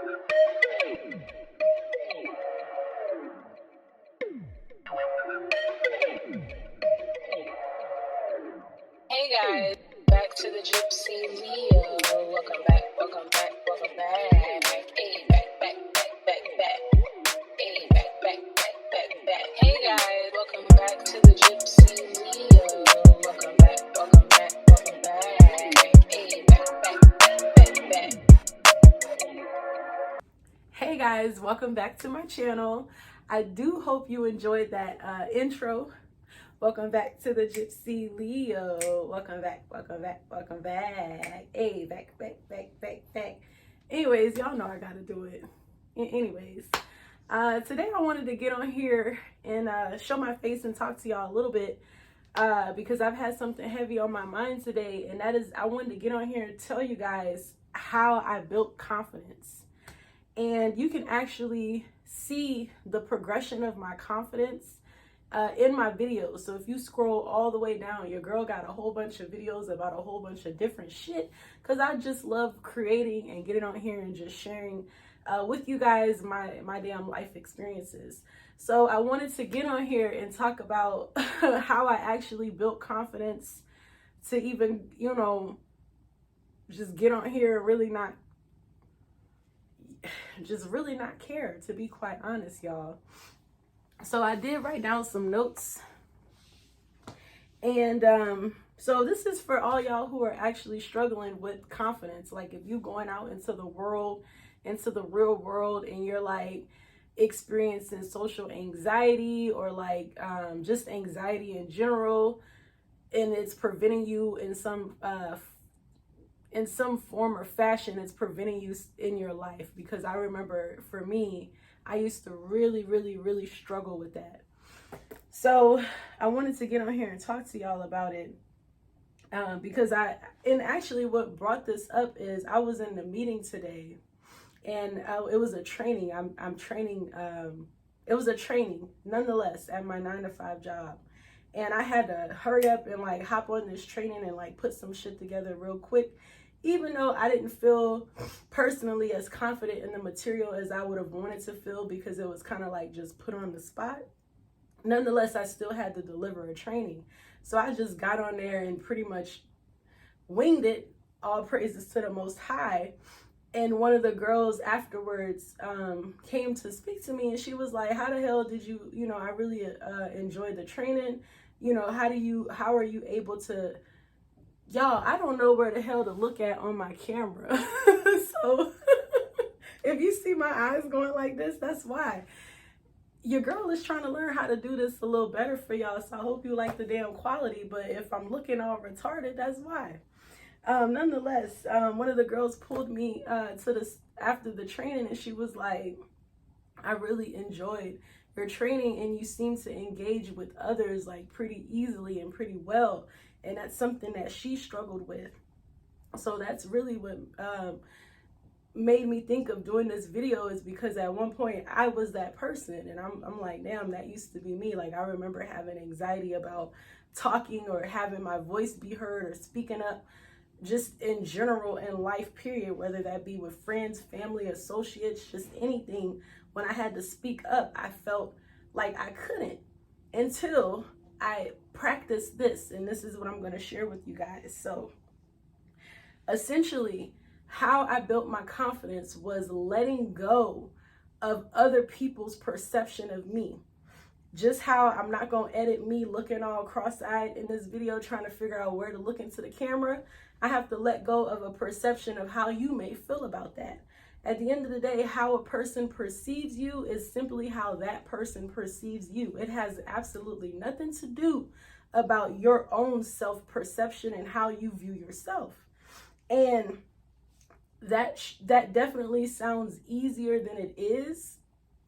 Hey guys, back to the Gypsy Leo. Welcome back, welcome back, welcome back. Hey, back. Hey, back. Hey guys, welcome back to the Gypsy Leo. Welcome back, welcome back. Hey, back. Hey guys, welcome back to my channel. I do hope you enjoyed that intro. Welcome back to the Gypsy Leo. Welcome back. Hey, back. Anyways, y'all know I gotta do it. Anyways, today I wanted to get on here and show my face and talk to y'all a little bit because I've had something heavy on my mind today, and that is I wanted to get on here and tell you guys how I built confidence. And you can actually see the progression of my confidence in my videos. So if you scroll all the way down, your girl got a whole bunch of videos about a whole bunch of different shit, because I just love creating and getting on here and just sharing with you guys my damn life experiences. So I wanted to get on here and talk about how I actually built confidence to even, just get on here and really not care, to be quite honest, y'all. So I did write down some notes, and so this is for all y'all who are actually struggling with confidence. Like, if you going out into the world, into the real world, and you're like experiencing social anxiety or like just anxiety in general, and it's preventing you in some form or fashion, it's preventing you in your life. Because I remember for me, I used to really struggle with that. So I wanted to get on here and talk to y'all about it because actually what brought this up is I was in the meeting today, and it was a training. I'm training. It was a training nonetheless at my 9-to-5 job. And I had to hurry up and like hop on this training and like put some shit together real quick, even though I didn't feel personally as confident in the material as I would have wanted to feel, because it was kind of like just put on the spot. Nonetheless, I still had to deliver a training. So I just got on there and pretty much winged it. All praises to the Most High. And one of the girls afterwards came to speak to me, and she was like, how the hell did you, I really enjoyed the training. How are you able to, y'all, I don't know where the hell to look at on my camera. So if you see my eyes going like this, that's why. Your girl is trying to learn how to do this a little better for y'all. So I hope you like the damn quality. But if I'm looking all retarded, that's why. Nonetheless, one of the girls pulled me after the training, and she was like, I really enjoyed your training, and you seem to engage with others like pretty easily and pretty well. And that's something that she struggled with. So that's really what made me think of doing this video, is because at one point I was that person, and I'm like, damn, that used to be me. Like, I remember having anxiety about talking or having my voice be heard or speaking up just in general in life, period, whether that be with friends, family, associates, just anything. When I had to speak up, I felt like I couldn't, until I practiced this, and this is what I'm going to share with you guys. So essentially, how I built my confidence was letting go of other people's perception of me. Just how I'm not going to edit me looking all cross-eyed in this video trying to figure out where to look into the camera. I have to let go of a perception of how you may feel about that. At the end of the day, how a person perceives you is simply how that person perceives you. It has absolutely nothing to do about your own self-perception and how you view yourself. And that definitely sounds easier than it is,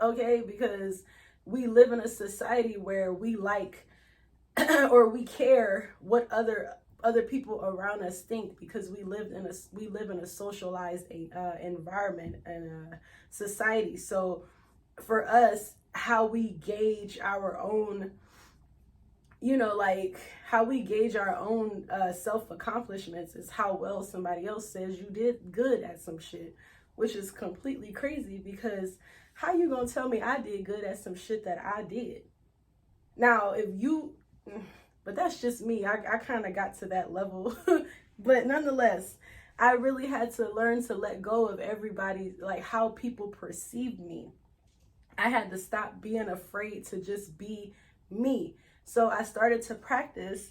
okay? Because we live in a society where we like or we care what other people around us think, because we live in a socialized environment and society. So for us, how we gauge our own, how we gauge our own self accomplishments is how well somebody else says you did good at some shit, which is completely crazy because how you gonna tell me I did good at some shit that I did? Now, but that's just me. I kind of got to that level. But nonetheless, I really had to learn to let go of everybody, like how people perceived me. I had to stop being afraid to just be me. So I started to practice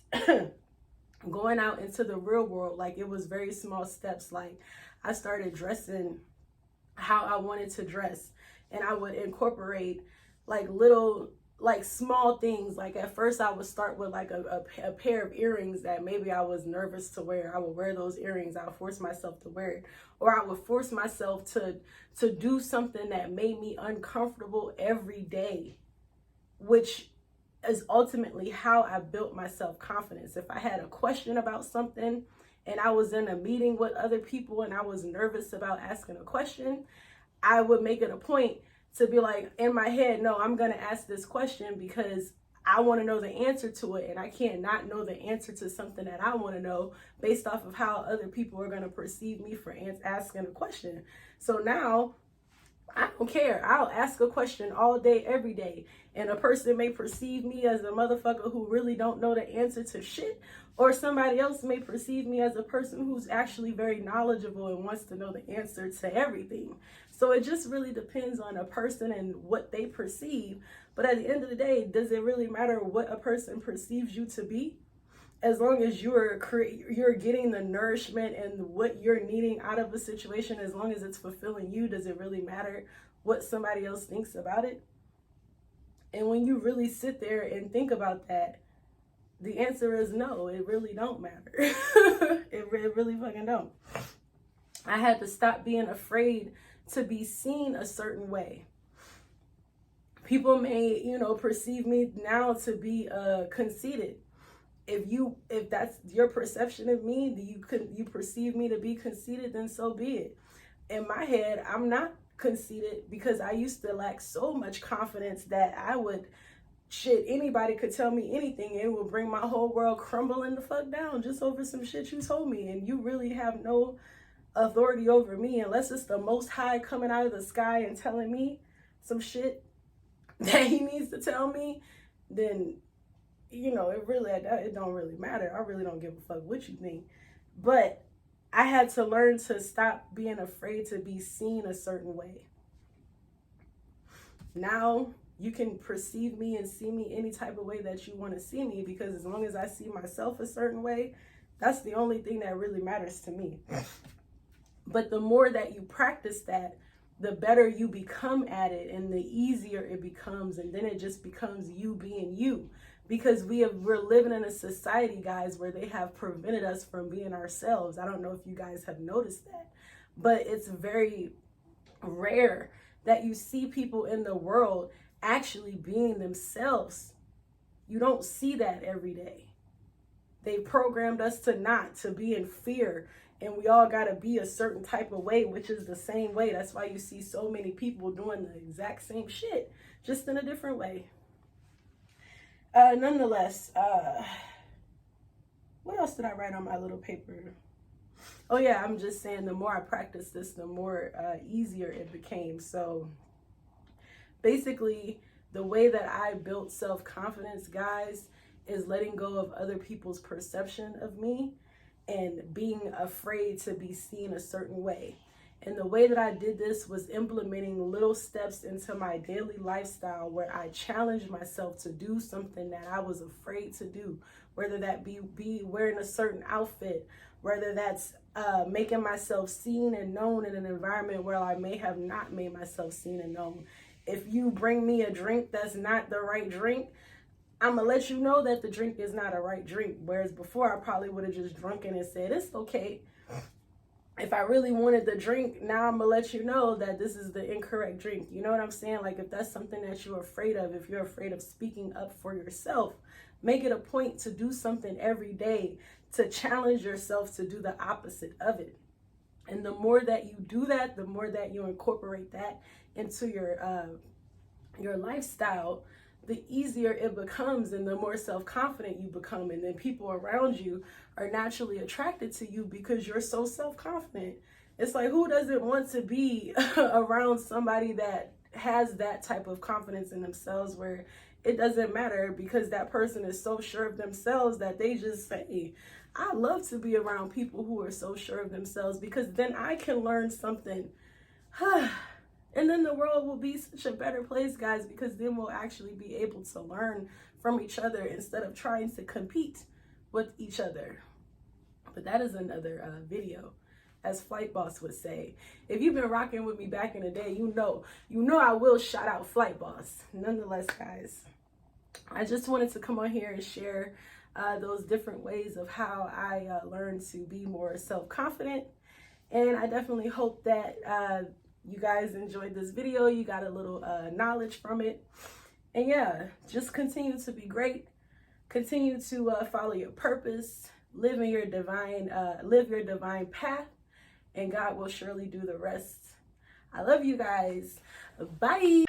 going out into the real world. Like it was very small steps. Like I started dressing how I wanted to dress, and I would incorporate like little, like small things. Like at first I would start with like a pair of earrings that maybe I was nervous to wear. I would wear those earrings. I would force myself to wear it, or I would force myself to do something that made me uncomfortable every day, which is ultimately how I built my self-confidence. If I had a question about something and I was in a meeting with other people and I was nervous about asking a question, I would make it a point to be like, in my head, no, I'm going to ask this question because I want to know the answer to it, and I can't not know the answer to something that I want to know based off of how other people are going to perceive me for asking a question. So now I don't care. I'll ask a question all day, every day. And a person may perceive me as a motherfucker who really don't know the answer to shit. Or somebody else may perceive me as a person who's actually very knowledgeable and wants to know the answer to everything. So it just really depends on a person and what they perceive. But at the end of the day, does it really matter what a person perceives you to be? As long as you're getting the nourishment and what you're needing out of a situation, as long as it's fulfilling you, does it really matter what somebody else thinks about it? And when you really sit there and think about that, the answer is no, it really don't matter. It really fucking don't. I had to stop being afraid to be seen a certain way. People may, perceive me now to be conceited. If that's your perception of me, you perceive me to be conceited, then so be it. In my head, I'm not conceited because I used to lack so much confidence that anybody could tell me anything and it would bring my whole world crumbling the fuck down just over some shit you told me, and you really have no authority over me unless it's the Most High coming out of the sky and telling me some shit that he needs to tell me. Then it don't really matter. I really don't give a fuck what you think. But I had to learn to stop being afraid to be seen a certain way. Now you can perceive me and see me any type of way that you want to see me, because as long as I see myself a certain way, that's the only thing that really matters to me. But the more that you practice that, the better you become at it and the easier it becomes. And then it just becomes you being you. Because we're living in a society, guys, where they have prevented us from being ourselves. I don't know if you guys have noticed that, but it's very rare that you see people in the world actually being themselves. You don't see that every day. They programmed us to be in fear, and we all got to be a certain type of way, which is the same way. That's why you see so many people doing the exact same shit, just in a different way. Nonetheless, what else did I write on my little paper? Oh yeah, I'm just saying the more I practiced this, the more easier it became. So basically, the way that I built self-confidence, guys, is letting go of other people's perception of me and being afraid to be seen a certain way. And the way that I did this was implementing little steps into my daily lifestyle where I challenged myself to do something that I was afraid to do, whether that be wearing a certain outfit, whether that's making myself seen and known in an environment where I may have not made myself seen and known. If you bring me a drink that's not the right drink, I'm gonna let you know that the drink is not a right drink. Whereas before, I probably would have just drunk it and said, it's okay. If I really wanted the drink, now I'm gonna let you know that this is the incorrect drink. You know what I'm saying? Like, if that's something that you're afraid of, if you're afraid of speaking up for yourself, make it a point to do something every day to challenge yourself to do the opposite of it. And the more that you do that, the more that you incorporate that into your lifestyle, the easier it becomes and the more self-confident you become. And then people around you are naturally attracted to you because you're so self-confident. It's like, who doesn't want to be around somebody that has that type of confidence in themselves, where it doesn't matter because that person is so sure of themselves that they just say, I love to be around people who are so sure of themselves, because then I can learn something. And then the world will be such a better place, guys, because then we'll actually be able to learn from each other instead of trying to compete with each other. But that is another video, as Flight Boss would say. If you've been rocking with me back in the day, you know I will shout out Flight Boss. Nonetheless, guys, I just wanted to come on here and share those different ways of how I learned to be more self-confident. And I definitely hope that you guys enjoyed this video. You got a little knowledge from it. And yeah, just continue to be great. Continue to follow your purpose. Live your divine path. And God will surely do the rest. I love you guys. Bye.